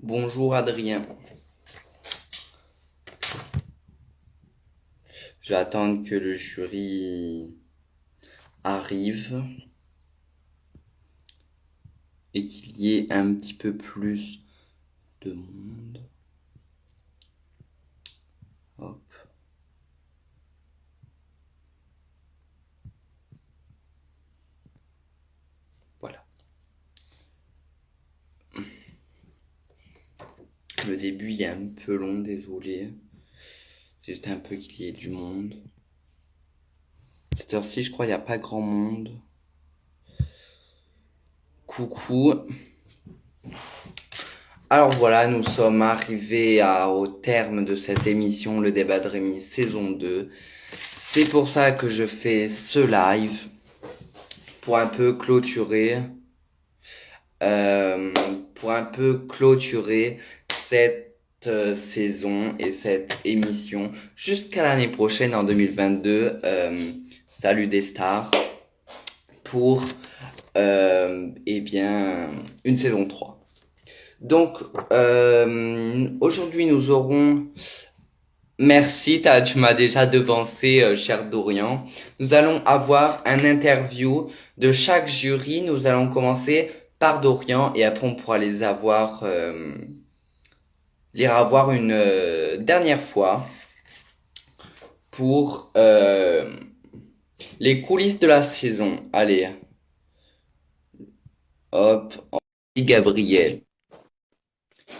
Bonjour Adrien. Je vais attendre que le jury arrive et qu'il y ait un petit peu plus de monde. Hop. Voilà. Le début il est un peu long, désolé. C'est juste un peu qu'il y ait du monde. Cette heure-ci, je crois, il n'y a pas grand monde. Coucou. Alors voilà, nous sommes arrivés au terme de cette émission, le débat de Rémi, saison 2. C'est pour ça que je fais ce live, pour un peu clôturer, cette saison et cette émission jusqu'à l'année prochaine en 2022. Salut des stars pour une saison 3. Donc aujourd'hui nous aurons, merci, tu m'as déjà devancé, cher Dorian. Nous allons avoir un interview de chaque jury. Nous allons commencer par Dorian et après on pourra les avoir une dernière fois pour les coulisses de la saison. Allez, hop, Gabriel.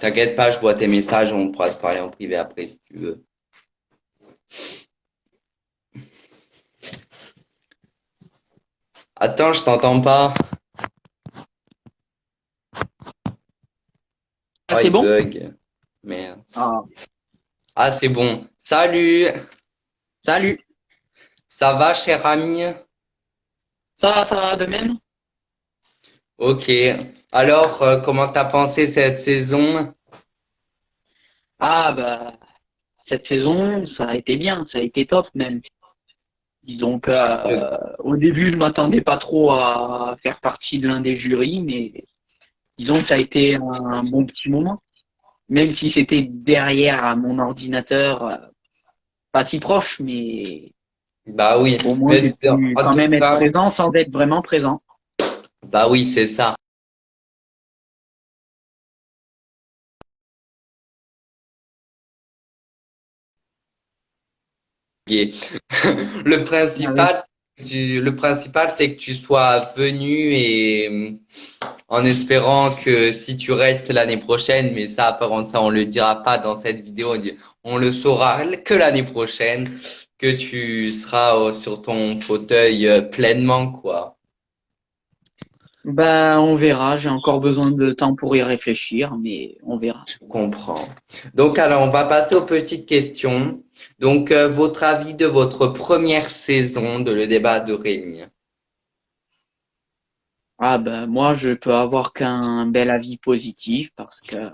T'inquiète pas, je vois tes messages, on pourra se parler en privé après si tu veux. Attends, je t'entends pas. Ah, Oh, c'est il bon? bug. Merde. Ah, Ah, c'est bon. Salut. salut. Ça va, cher ami? Ça va de même? Ok. Alors, comment t'as pensé cette saison? Ah, bah, cette saison, ça a été bien, ça a été top même. Disons que, Le- au début, je m'attendais pas trop à faire partie de l'un des jurys, mais disons que ça a été un bon petit moment. Même si c'était derrière mon ordinateur, pas si proche, mais Bah oui. au moins j'ai Mais pu en quand tout même être cas, présent sans être vraiment présent. bah oui, c'est ça. Et Le Ah oui. principal, le principal, c'est que tu sois venu et en espérant que si tu restes l'année prochaine, mais ça, apparemment, ça, on le dira pas dans cette vidéo, on le saura que l'année prochaine, que tu seras sur ton fauteuil pleinement, quoi. Ben, on verra, j'ai encore besoin de temps pour y réfléchir, mais on verra. Je comprends. Donc, alors, on va passer aux petites questions. Donc, votre avis de votre première saison de Le Débat de Rémi. Ah ben moi je peux avoir qu'un bel avis positif parce que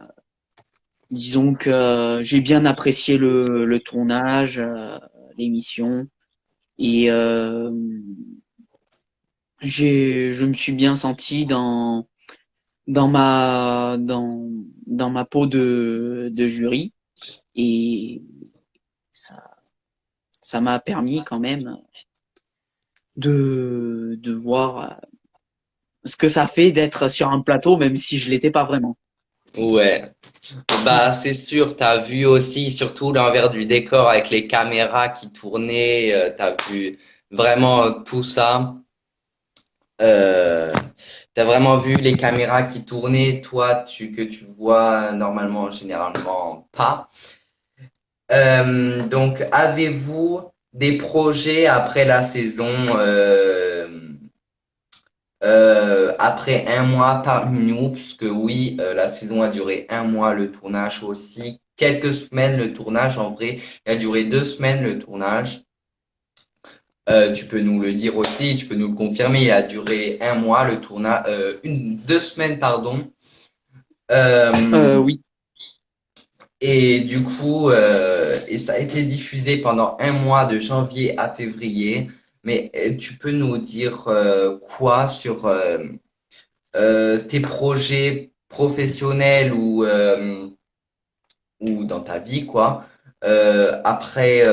disons que j'ai bien apprécié le tournage, l'émission et je me suis bien senti dans dans ma peau de jury et ça ça m'a permis quand même de voir ce que ça fait d'être sur un plateau même si je l'étais pas vraiment. Ouais. Bah, c'est sûr, t'as vu aussi, surtout l'envers du décor avec les caméras qui tournaient, t'as vu vraiment tout ça. Euh, T'as vraiment vu les caméras qui tournaient, toi, que tu vois normalement, généralement pas. Donc, avez-vous des projets après la saison, après un mois parmi nous, puisque oui, la saison a duré un mois, le tournage aussi, quelques semaines le tournage, en vrai, il a duré 2 semaines le tournage. Tu peux nous le dire aussi, tu peux nous le confirmer, il a duré un mois le tournage, 2 semaines, pardon. Euh, Oui. et du coup, et ça a été diffusé pendant un mois de janvier à février. Mais tu peux nous dire quoi sur tes projets professionnelle ou dans ta vie, quoi. Après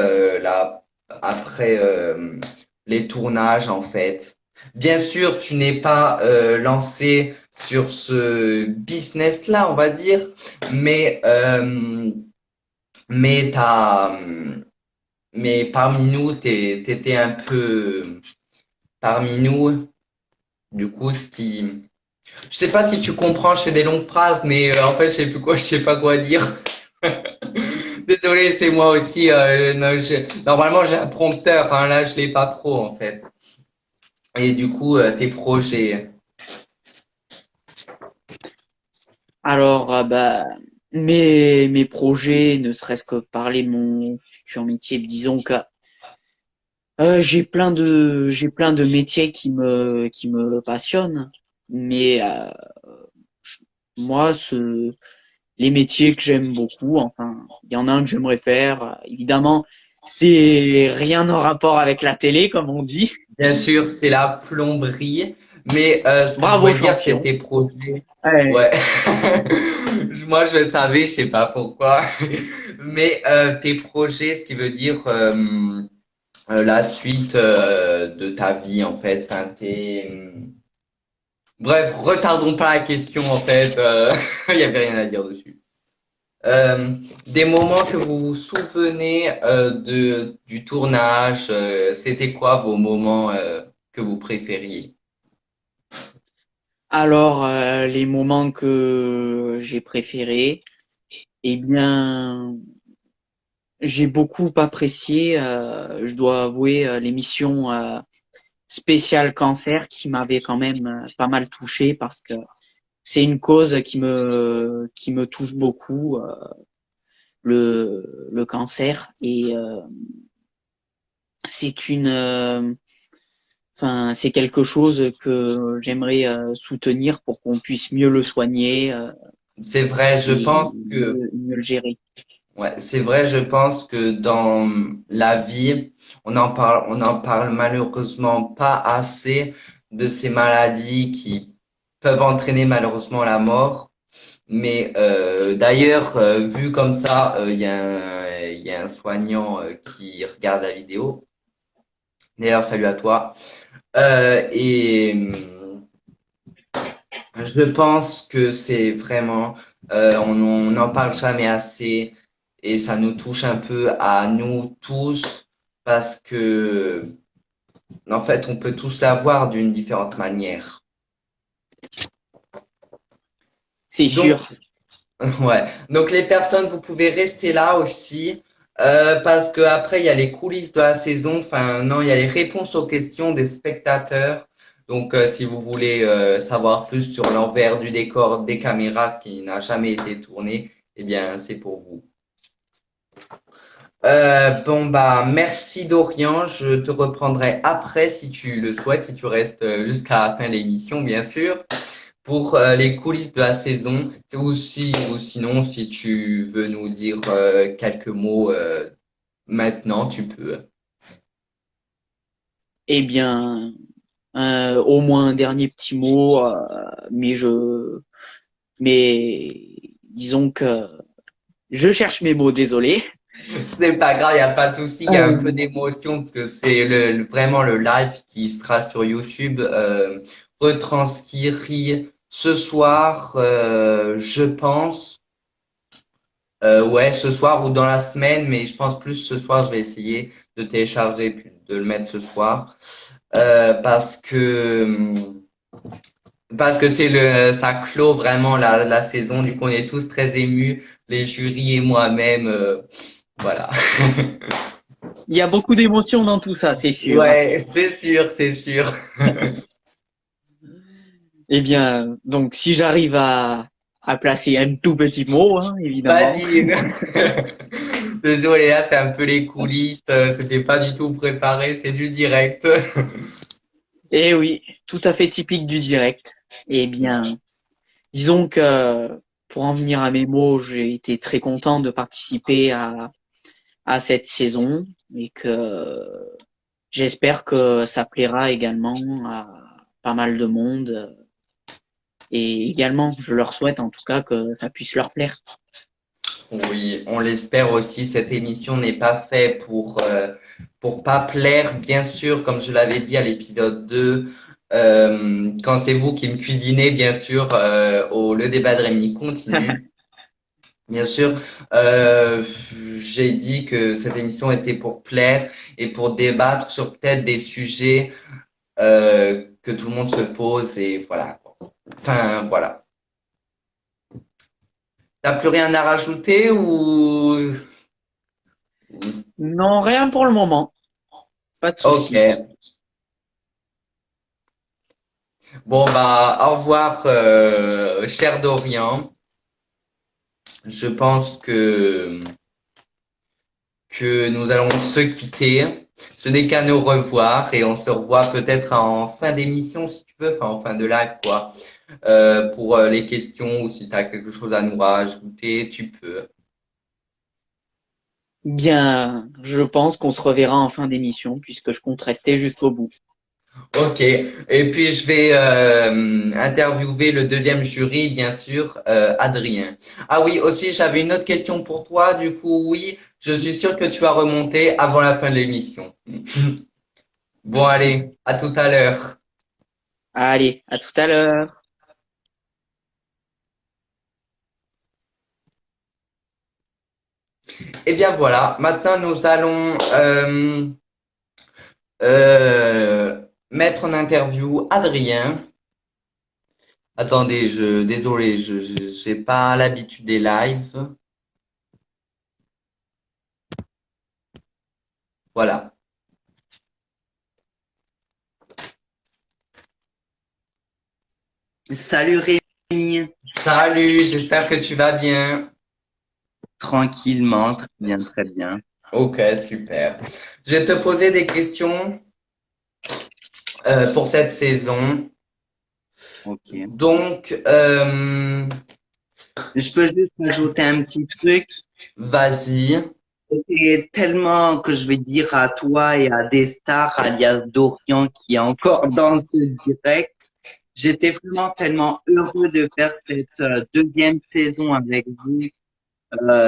les tournages, en fait. Bien sûr, tu n'es pas lancé sur ce business-là, on va dire, mais mais mais parmi nous, t'étais un peu parmi nous. Du coup, je sais pas si tu comprends, je fais des longues phrases, mais en fait, je sais pas quoi dire. Désolé, c'est moi aussi. Non, normalement, j'ai un prompteur, hein, là, je l'ai pas trop en fait. Et du coup, tes projets. Alors, bah, mes projets, ne serait-ce que parler de mon futur métier, disons que j'ai plein de métiers qui me passionnent, mais moi, les métiers que j'aime beaucoup, enfin, il y en a un que j'aimerais faire. Évidemment, c'est rien en rapport avec la télé, comme on dit. Bien sûr, c'est la plomberie, mais ce que je Bravo, voulais dire, c'est champion. tes projets. Ouais. Ouais. Moi, je le savais, je sais pas pourquoi. Mais tes projets, ce qui veut dire la suite de ta vie, en fait. Enfin, bref, retardons pas la question, en fait. Il y avait rien à dire dessus. Des moments que vous vous souvenez du tournage, c'était quoi vos moments que vous préfériez? Alors, les moments que j'ai préférés, eh bien, j'ai beaucoup apprécié, je dois avouer, l'émission spéciale cancer qui m'avait quand même pas mal touché parce que c'est une cause qui me touche beaucoup, le cancer. Et c'est enfin, c'est quelque chose que j'aimerais soutenir pour qu'on puisse mieux le soigner C'est vrai, je et pense que mieux le gérer. ouais, c'est vrai, je pense que dans la vie, on en parle malheureusement pas assez de ces maladies qui peuvent entraîner malheureusement la mort. Mais d'ailleurs, vu comme ça, il y a un soignant qui regarde la vidéo. D'ailleurs, salut à toi. Et je pense que c'est vraiment, on n'en parle jamais assez et ça nous touche un peu à nous tous parce que, en fait, on peut tous l'avoir d'une différente manière. C'est Donc, sûr. ouais. Donc les personnes, vous pouvez rester là aussi parce que après il y a les coulisses de la saison. Enfin non, il y a les réponses aux questions des spectateurs. Donc si vous voulez savoir plus sur l'envers du décor des caméras, ce qui n'a jamais été tourné, eh bien c'est pour vous. Bon bah merci Dorian, je te reprendrai après si tu le souhaites, si tu restes jusqu'à la fin de l'émission bien sûr. Pour les coulisses de la saison, ou sinon, si tu veux nous dire quelques mots maintenant, tu peux. Eh bien, au moins un dernier petit mot, mais disons que je cherche mes mots, désolé. C'est pas grave, il n'y a pas de souci, il y a un peu Euh, d'émotion parce que c'est vraiment le live qui sera sur YouTube retranscrit ce soir, je pense. Ouais, ce soir ou dans la semaine, mais je pense plus ce soir, je vais essayer de télécharger puis de le mettre ce soir. Parce que ça clôt vraiment la saison. Du coup, on est tous très émus, les jurys et moi-même. Voilà. il y a beaucoup d'émotions dans tout ça, c'est sûr. Ouais, c'est sûr, c'est sûr. Eh bien, donc si j'arrive à placer un tout petit mot, hein, évidemment. Vas-y. Désolé, là, c'est un peu les coulisses. C'était pas du tout préparé, c'est du direct. Eh oui, tout à fait typique du direct. Eh bien, disons que pour en venir à mes mots, j'ai été très content de participer à cette saison et que j'espère que ça plaira également à pas mal de monde. Et également, je leur souhaite en tout cas que ça puisse leur plaire. Oui, on l'espère aussi. Cette émission n'est pas faite pour pas plaire, bien sûr, comme je l'avais dit à l'épisode 2. Quand c'est vous qui me cuisinez, bien sûr, le débat de Rémi continue. Bien sûr, euh, j'ai dit que cette émission était pour plaire et pour débattre sur peut-être des sujets que tout le monde se pose et voilà, quoi. Enfin, voilà. T'as plus rien à rajouter ou... Non, rien pour le moment. Pas de Ok. souci. Bon, bah, au revoir, cher Dorian. Je pense que nous allons se quitter. Ce n'est qu'à nous revoir et on se revoit peut-être en fin d'émission si tu veux, enfin en fin de live quoi. Pour les questions ou si tu as quelque chose à nous rajouter, tu peux. Bien, je pense qu'on se reverra en fin d'émission puisque je compte rester jusqu'au bout. Ok. Et puis je vais interviewer le deuxième jury, bien sûr, Adrien. Ah oui, aussi j'avais une autre question pour toi. Du coup, oui, je suis sûr que tu vas remonter avant la fin de l'émission. Bon, allez, à tout à l'heure. Allez, à tout à l'heure. Eh bien voilà, maintenant nous allons mettre en interview Adrien. Attendez, désolé, j'ai pas l'habitude des lives. Voilà. Salut Rémi, Salut, j'espère que tu vas bien. tranquillement, très bien, très bien. Ok, super. Je vais te poser des questions pour cette saison. Ok. Donc, Je peux juste rajouter un petit truc. vas-y. C'est tellement que je vais dire à toi et à des stars, alias Dorian, qui est encore dans ce direct. J'étais vraiment tellement heureux de faire cette deuxième saison avec vous.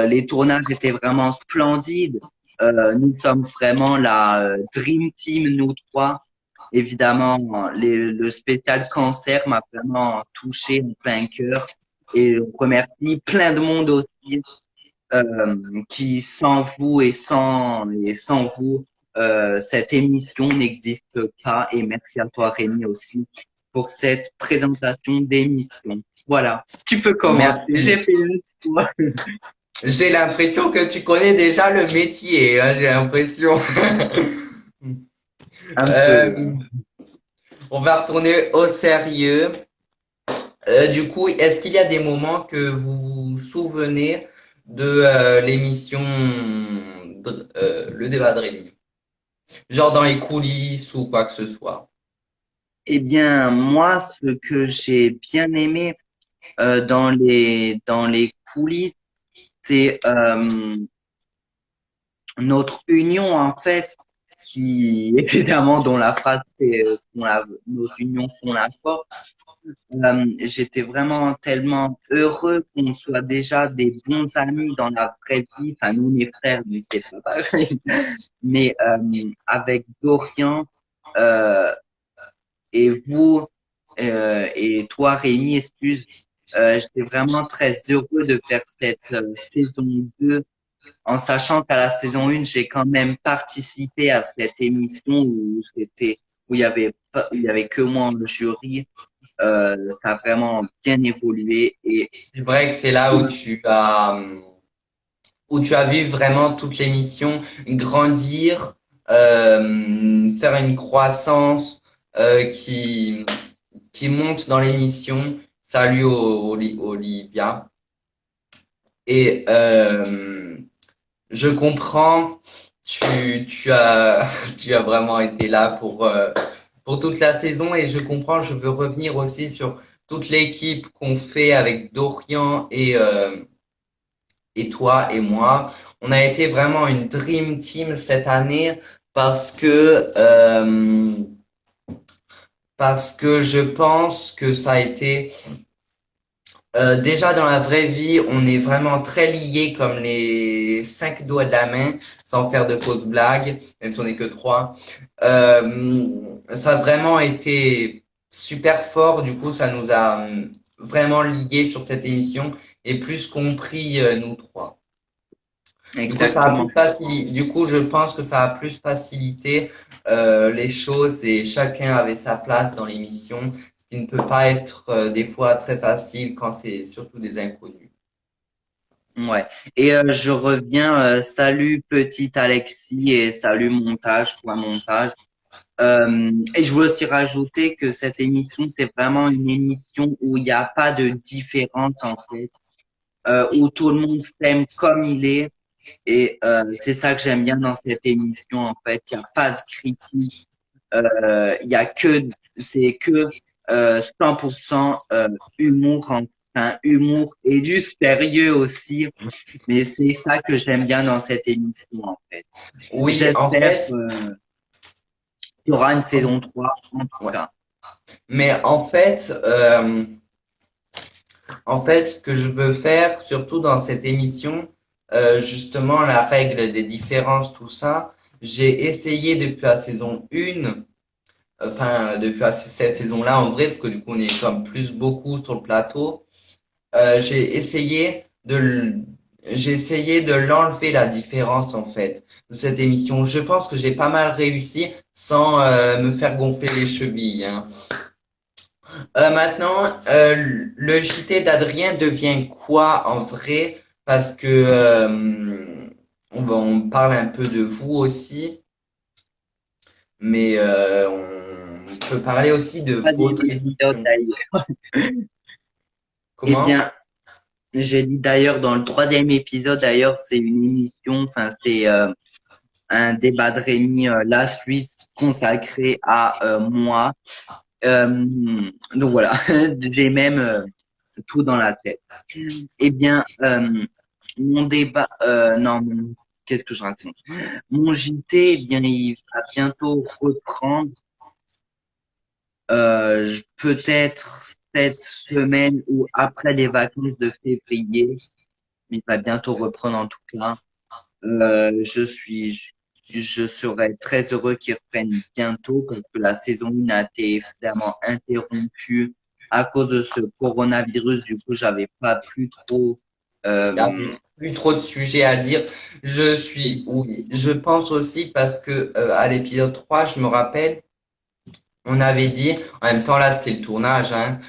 Les tournages étaient vraiment splendides. Nous sommes vraiment la Dream Team, nous trois. Évidemment, le spécial cancer m'a vraiment touché en plein cœur. Et on remercie plein de monde aussi qui, sans vous et sans vous, cette émission n'existe pas. Et merci à toi, Rémi, aussi, pour cette présentation d'émission. Voilà, tu peux commencer. J'ai Merci. fait le tour. J'ai l'impression que tu connais déjà le métier, hein, j'ai l'impression. Un peu. Euh, on va retourner au sérieux. Du coup, est-ce qu'il y a des moments que vous vous souvenez de l'émission Le débat de Rémi? Genre dans les coulisses ou quoi que ce soit. Eh bien, moi, ce que j'ai bien aimé dans les coulisses, c'est notre union en fait, qui évidemment dont la phrase c'est nos unions font la force. J'étais vraiment tellement heureux qu'on soit déjà des bons amis dans la vraie vie. Enfin, nous, les frères, mais c'est pas pareil. Mais avec Dorian euh, et vous et toi, Rémi, excuse, j'étais vraiment très heureux de faire cette saison 2 en sachant qu'à la saison 1, j'ai quand même participé à cette émission où il y avait que moi en jury. Ça a vraiment bien évolué et C'est vrai que c'est là où tu as vu vraiment toute l'émission grandir, faire une croissance qui monte dans l'émission. Salut Olivia. Et je comprends, tu as tu as vraiment été là pour toute la saison et je comprends. Je veux revenir aussi sur toute l'équipe qu'on fait avec Dorian et toi et moi. On a été vraiment une dream team cette année parce que euh, parce que je pense que ça a été Déjà dans la vraie vie, on est vraiment très liés comme les cinq doigts de la main, sans faire de fausses blagues, même si on n'est que trois. Ça a vraiment été super fort. Du coup, ça nous a vraiment liés sur cette émission et plus compris nous trois. Du coup, Exactement. Du coup, je pense que ça a plus facilité les choses et chacun avait sa place dans l'émission, ce qui ne peut pas être des fois très facile quand c'est surtout des inconnus. Ouais. Et je reviens. Salut petit Alexis et salut montage, point montage. Et je veux aussi rajouter que cette émission, c'est vraiment une émission où il n'y a pas de différence en fait, où tout le monde s'aime comme il est. Et c'est ça que j'aime bien dans cette émission en fait. Il n'y a pas de critique. Il y a c'est que 100% humour, enfin humour et du sérieux aussi. Mais c'est ça que j'aime bien dans cette émission en fait. Oui, en J'espère fait, qu'il y aura une saison 3 en tout ouais. cas. Mais en fait, ce que je veux faire, surtout dans cette émission, justement, la règle des différences, tout ça, j'ai essayé depuis la saison 1, enfin, depuis cette saison-là, en vrai, parce que du coup, on est comme plus beaucoup sur le plateau. J'ai essayé j'ai essayé de l'enlever la différence en fait de cette émission. Je pense que j'ai pas mal réussi sans me faire gonfler les chevilles, hein. Maintenant, le JT d'Adrien devient quoi en vrai? Parce que on parle un peu de vous aussi, mais on peut parler aussi de Troisième votre épisode émission. d'ailleurs. Eh Comment? bien, j'ai dit d'ailleurs dans le troisième épisode, d'ailleurs, c'est une émission, enfin c'est un débat de Rémi, la suite consacrée à moi. Euh, donc voilà, j'ai même tout dans la tête. Eh bien, mon débat, non, qu'est-ce que je raconte? Mon JT, eh bien, il va bientôt reprendre. Peut-être cette semaine ou après les vacances de février. Il va bientôt reprendre en tout cas. Je serais très heureux qu'il reprenne bientôt parce que la saison 1 a été évidemment interrompue à cause de ce coronavirus. Du coup, j'avais pas plus trop. Il y a Euh, plus trop de sujets à dire. Oui, je pense aussi parce que à l'épisode 3, je me rappelle, on avait dit, en même temps là c'était le tournage, hein,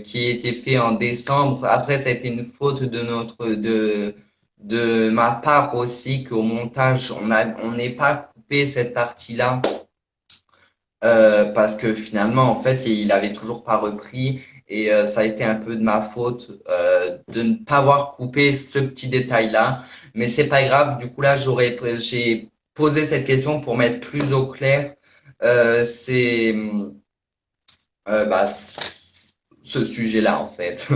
qui était fait en décembre. Après, ça a été une faute de ma part aussi qu'au montage on n'ait pas coupé cette partie-là parce que finalement, en fait, il avait toujours pas repris et ça a été un peu de ma faute de ne pas avoir coupé ce petit détail-là. Mais c'est pas grave. Du coup, là, j'ai posé cette question pour mettre plus au clair. C'est bah, ce sujet-là, en fait.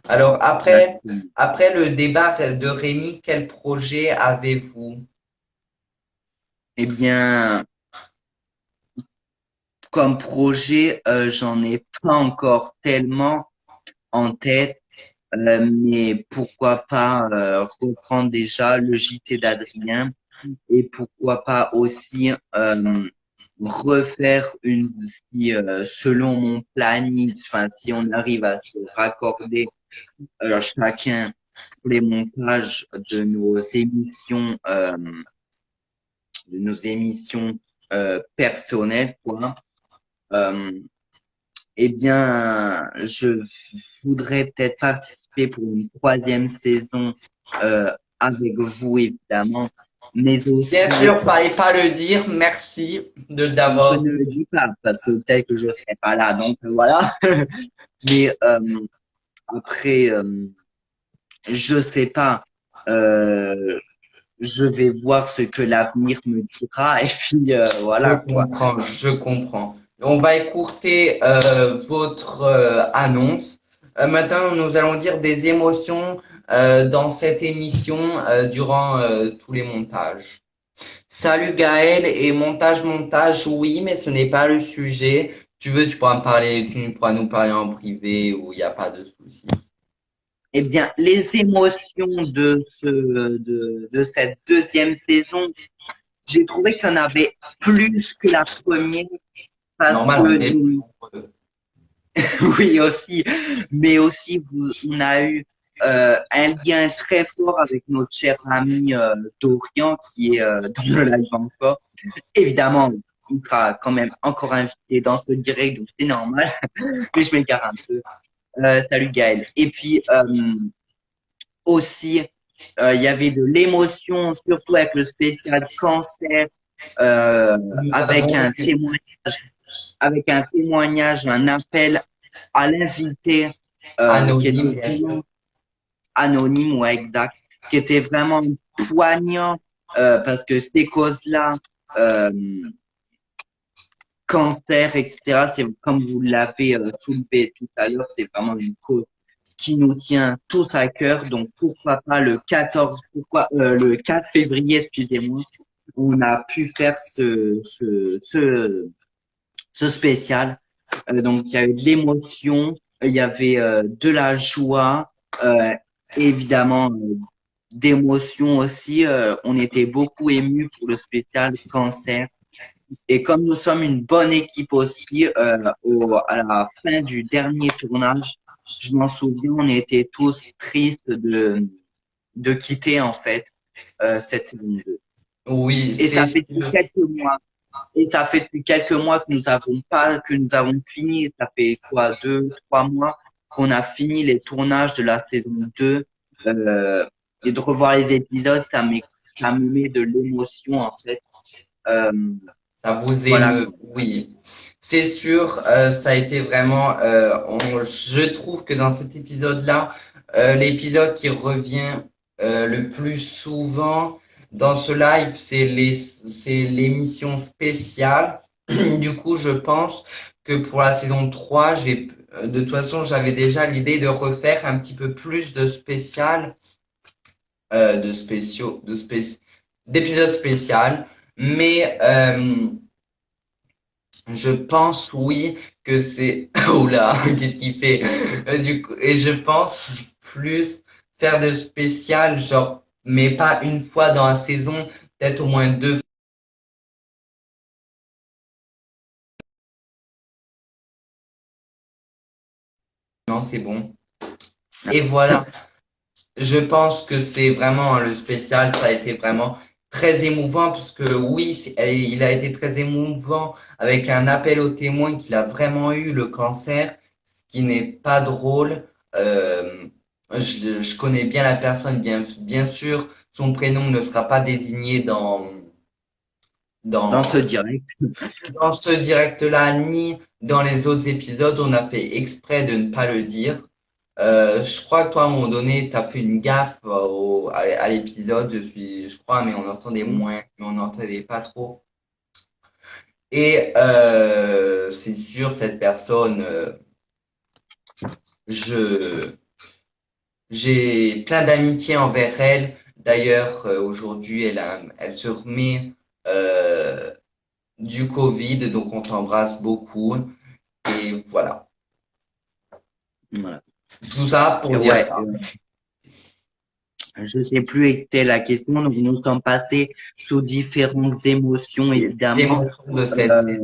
Alors après le débat de Rémi, quel projet avez-vous? eh bien, comme projet, j'en ai pas encore tellement en tête. Mais pourquoi pas reprendre déjà le JT d'Adrien et pourquoi pas aussi refaire si selon mon planning, enfin si on arrive à se raccorder chacun pour les montages de nos émissions personnelles, quoi. Euh, Eh bien, je voudrais peut-être participer pour une troisième saison avec vous, évidemment, mais Bien aussi, sûr, fallait pas le dire. Merci de je d'avoir. ne le dis pas parce que peut-être que je serai pas là, donc voilà. Mais après, je sais pas. Euh, je vais voir ce que l'avenir me dira et puis Je voilà quoi. comprends, je comprends. On va écourter votre annonce. Maintenant, nous allons dire des émotions dans cette émission durant tous les montages. Salut Gaël et montage, oui, mais ce n'est pas le sujet. tu veux, tu pourras nous parler en privé où il n'y a pas de souci. Eh bien, les émotions de cette deuxième saison, j'ai trouvé qu'il y en avait plus que la première parce Normal, on que est plus nombreux. oui aussi, mais aussi on a eu un lien très fort avec notre cher ami Dorian qui est dans le live encore. Évidemment, il sera quand même encore invité dans ce direct, donc c'est normal, mais je m'égare un peu. Salut Gaël. Et puis aussi, il y avait de l'émotion, surtout avec le spécial cancer, euh, Nous avec avons un eu témoignage, un appel à l'invité qui anonyme, était bien sûr. vraiment anonyme, ouais, exact, qui était vraiment poignant parce que ces causes-là, euh, cancer, etc., c'est comme vous l'avez soulevé tout à l'heure, c'est vraiment une cause qui nous tient tous à cœur. Donc pourquoi pas le 4 février, excusez-moi, on a pu faire ce spécial. Donc il y avait de l'émotion, il y avait de la joie, évidemment d'émotion aussi. On était beaucoup émus pour le spécial cancer. Et comme nous sommes une bonne équipe aussi, à la fin du dernier tournage, je m'en souviens, on était tous tristes de quitter en fait cette saison 2. Oui, Et c'est ça fait depuis sûr. quelques mois. Et ça fait depuis quelques mois que nous avons fini. Ça fait quoi, 2, 3 mois qu'on a fini les tournages de la saison 2. Et de revoir les épisodes, ça me met de l'émotion en fait. Euh, Ça vous voilà. émeut, oui. C'est sûr, ça a été vraiment. Je trouve que dans cet épisode-là, l'épisode qui revient le plus souvent dans ce live, c'est l'émission spéciale. Du coup, je pense que pour la saison 3, de toute façon, j'avais déjà l'idée de refaire un petit peu plus de spécial, de spéciaux, d'épisodes spécial, mais je pense, oui, que c'est... Oula, qu'est-ce qu'il fait? Du coup, et je pense plus faire de spécial, genre, mais pas une fois dans la saison, peut-être au moins deux. Non, c'est bon. Et voilà. Je pense que c'est vraiment le spécial, ça a été vraiment très émouvant parce que oui, il a été très émouvant avec un appel au témoin qu'il a vraiment eu le cancer, ce qui n'est pas drôle. Euh, je connais bien la personne, bien sûr, son prénom ne sera pas désigné Dans ce dans direct. dans ce direct-là, ni dans les autres épisodes, on a fait exprès de ne pas le dire. Je crois que toi, à un moment donné, tu as fait une gaffe à l'épisode, je crois, mais on entendait moins, mais on n'entendait pas trop. Et c'est sûr, cette personne, je, j'ai plein d'amitié envers elle. D'ailleurs, aujourd'hui, elle se remet euh, du Covid, donc on t'embrasse beaucoup. Et voilà. Voilà. Tout ça Et pour dire ouais, ça. je sais plus était la question. Donc, nous sommes passés sous différentes émotions, Les évidemment, émotions de cette euh, série.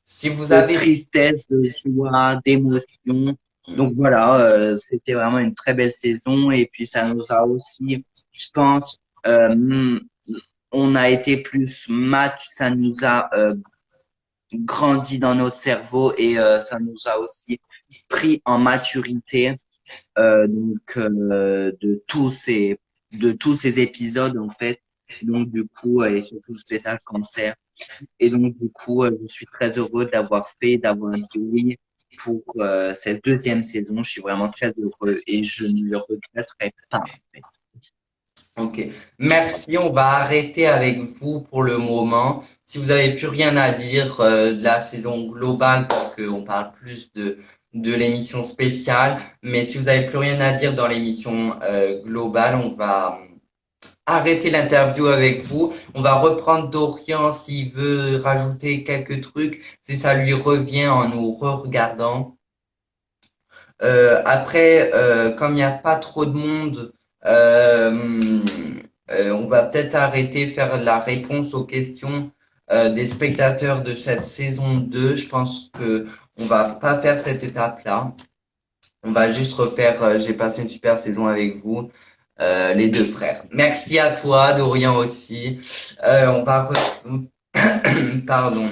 Si vous de avez, tristesse, de joie, d'émotion. Donc voilà, c'était vraiment une très belle saison. Et puis, ça nous a aussi, je pense, on a été plus match, ça nous a grandi dans notre cerveau et ça nous a aussi pris en maturité. De tous ces épisodes en fait. Donc du coup, et surtout le spécial cancer. Et donc du coup, je suis très heureux d'avoir dit oui pour cette deuxième saison. Je suis vraiment très heureux et je ne le regretterai pas en fait. ok. Merci. On va arrêter avec vous pour le moment. Si vous avez plus rien à dire de la saison globale, parce qu'on parle plus de l'émission spéciale, mais si vous avez plus rien à dire dans l'émission globale, arrêter l'interview avec vous. On va reprendre Dorian s'il veut rajouter quelques trucs, si ça lui revient en nous re-regardant. Après, comme il n'y a pas trop de monde, euh, on va peut-être arrêter faire la réponse aux questions des spectateurs de cette saison 2. Je pense que on va pas faire cette étape-là. On va juste refaire j'ai passé une super saison avec vous, les deux frères. Merci à toi, Dorian aussi. On va pardon.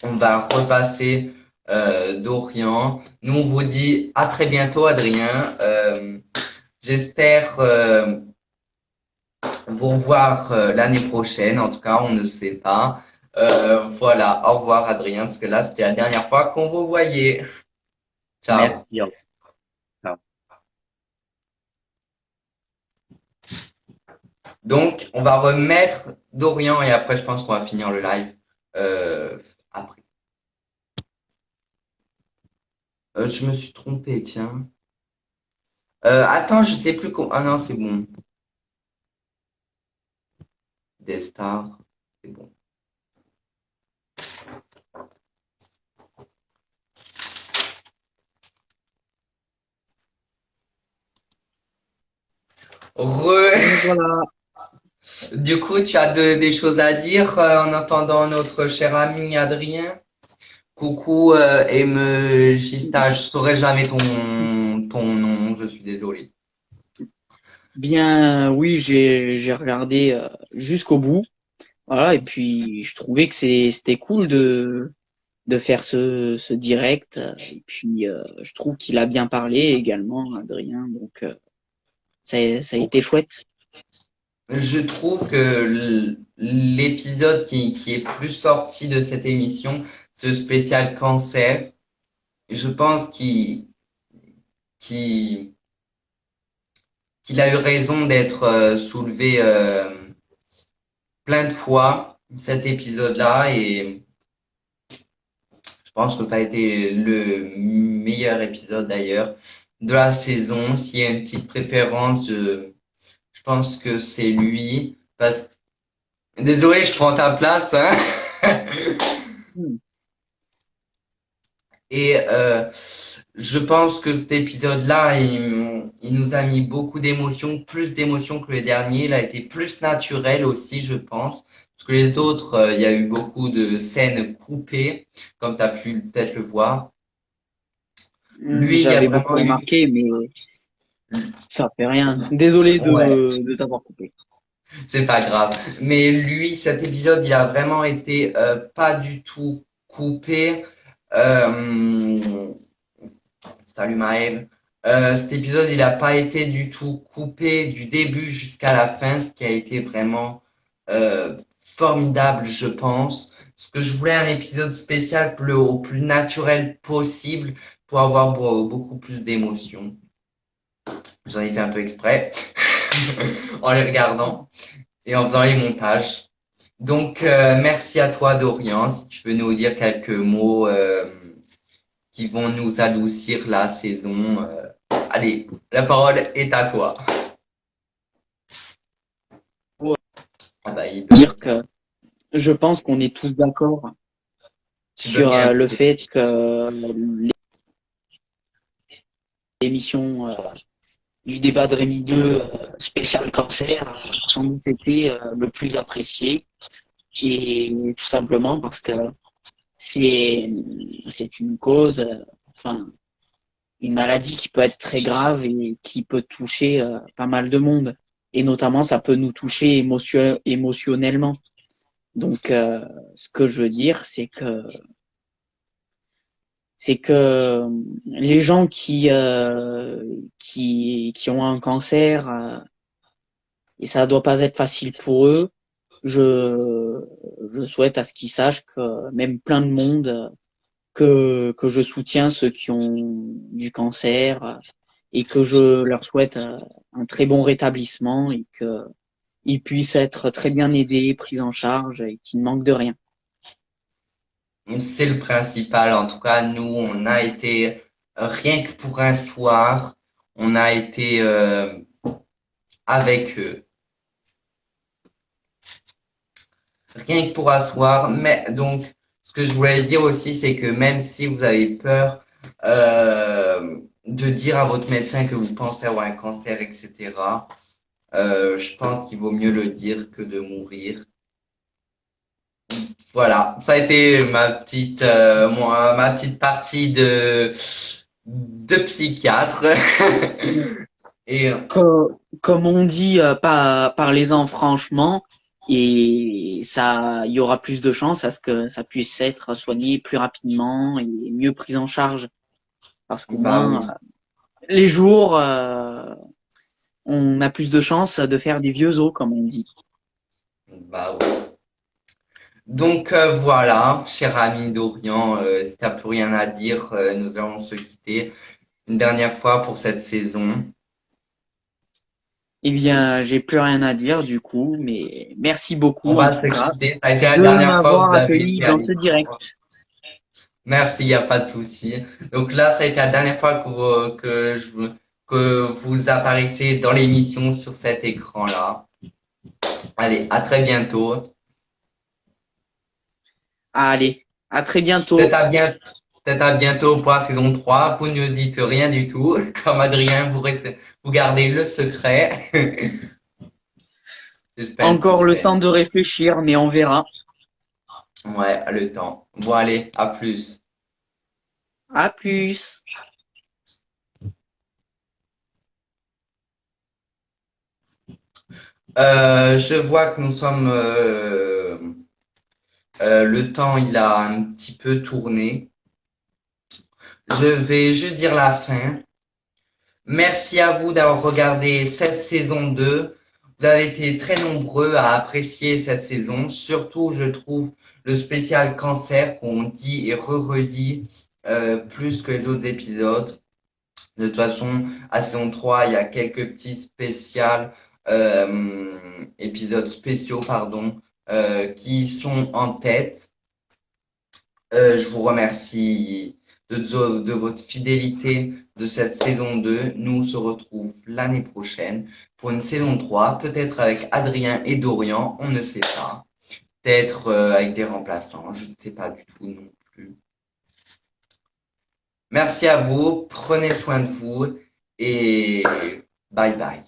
On va repasser Dorian. Nous, on vous dit à très bientôt, Adrien. J'espère vous revoir l'année prochaine. En tout cas, on ne sait pas. Voilà, au revoir, Adrien, parce que là, c'était la dernière fois qu'on vous voyait. Ciao. Merci. Au revoir. Donc, on va remettre Dorian et après, je pense qu'on va finir le live après. Je me suis trompé, tiens. Attends, je sais plus comment. Ah non, c'est bon. Des stars, c'est bon. Voilà. Du coup, tu as des choses à dire en entendant notre cher ami Adrien. Coucou Gista, je saurai jamais ton nom, je suis désolé. Bien, oui, j'ai regardé jusqu'au bout. Voilà, et puis je trouvais que c'était cool de faire ce direct. Et puis je trouve qu'il a bien parlé également, Adrien. Donc ça a été chouette. Je trouve que l'épisode qui est plus sorti de cette émission, ce spécial cancer, je pense qu'il qu'il a eu raison d'être soulevé plein de fois cet épisode-là et je pense que ça a été le meilleur épisode d'ailleurs de la saison. S'il y a une petite préférence, je pense que c'est lui. Désolé, je prends ta place, hein. Et je pense que cet épisode-là, il nous a mis beaucoup d'émotions, plus d'émotions que le dernier. Il a été plus naturel aussi, je pense. Parce que les autres, il y a eu beaucoup de scènes coupées, comme tu as pu peut-être le voir. Lui, il y a J'avais beaucoup vraiment eu... remarqué, mais ça fait rien. Désolé Ouais, de t'avoir coupé. c'est pas grave. Mais lui, cet épisode, il a vraiment été pas du tout coupé. Euh, Salut Maël. Cet épisode, il n'a pas été du tout coupé du début jusqu'à la fin, ce qui a été vraiment formidable, je pense. Parce que je voulais un épisode spécial au plus naturel possible pour avoir beaucoup plus d'émotions. J'en ai fait un peu exprès en les regardant et en faisant les montages. Donc, merci à toi, Dorian. Si tu peux nous dire quelques mots qui vont nous adoucir la saison. Allez, la parole est à toi. Pour Ah bah, il peut dire que je pense qu'on est tous d'accord sur bugger un le peu. fait que l'émission du débat de Rémi 2 spécial cancer a sans doute été le plus apprécié et tout simplement parce que c'est c'est une cause, enfin une maladie qui peut être très grave et qui peut toucher pas mal de monde et notamment ça peut nous toucher émotionnellement. Donc ce que je veux dire c'est que les gens qui ont un cancer et ça doit pas être facile pour eux. Je je souhaite à ce qu'ils sachent que même plein de monde que je soutiens ceux qui ont du cancer et que je leur souhaite un très bon rétablissement et que ils puissent être très bien aidés, pris en charge et qu'ils ne manquent de rien. C'est le principal. En tout cas, nous, on a été rien que pour un soir, on a été avec eux. rien que pour asseoir. Mais donc, ce que je voulais dire aussi, c'est que même si vous avez peur de dire à votre médecin que vous pensez avoir un cancer, etc., je pense qu'il vaut mieux le dire que de mourir. Voilà, ça a été ma petite partie de psychiatre. Et Comme on dit, parlez-en franchement, et ça, il y aura plus de chances à ce que ça puisse être soigné plus rapidement et mieux pris en charge. Parce qu'au bah oui, moins, les jours, on a plus de chances de faire des vieux os, comme on dit. bah oui. Donc voilà, cher ami Dorian, si t'as plus rien à dire, nous allons se quitter une dernière fois pour cette saison. Eh bien, j'ai plus rien à dire du coup, mais merci On beaucoup en va tout se cas quitter. Ça a été la de dernière fois où m'avoir vous avez accueilli été à dans ce l'écran. direct. Merci, il n'y a pas de souci. Donc là, ça a été la dernière fois que vous apparaissez dans l'émission sur cet écran-là. Allez, à très bientôt. Allez, à très Peut-être bientôt. à bien, peut-être à bientôt pour la saison 3. Vous ne dites rien du tout. Comme Adrien, vous gardez le secret. Suspense Encore le temps suspense. de réfléchir, mais on verra. Ouais, le temps. Bon, allez, à plus. À plus. Je vois que nous sommes, le temps, il a un petit peu tourné. Je vais juste dire la fin. Merci à vous d'avoir regardé cette saison 2. Vous avez été très nombreux à apprécier cette saison. Surtout, je trouve le spécial cancer qu'on dit et re-redit plus que les autres épisodes. De toute façon, à saison 3, il y a quelques petits épisodes spéciaux, pardon, qui sont en tête. Je vous remercie de votre fidélité de cette saison 2. Nous on se retrouve l'année prochaine pour une saison 3, peut-être avec Adrien et Dorian, on ne sait pas. Peut-être avec des remplaçants, je ne sais pas du tout non plus. Merci à vous, prenez soin de vous et bye bye.